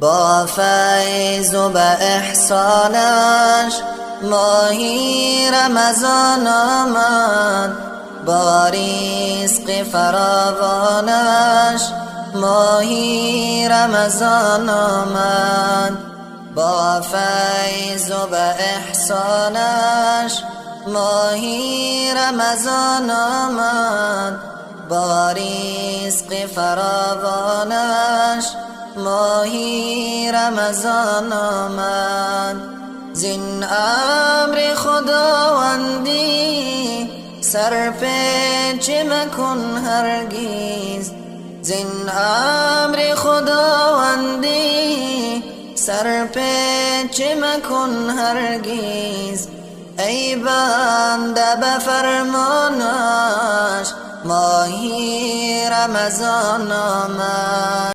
با فیض و به احسانش ماهی رمضان آمد، با رزق فراوانش ماهی رمضان آمد. با فیض و به احسانش ماهی رمضان آمد، با رزق فراوانش ماهی رمضان آمد. زین امر خداوندی سر پیچ مکن هرگز، زین امر خداوندی سر پیچ مکن هرگز. ای بنده به فرمانش ماهی رمضان آمد.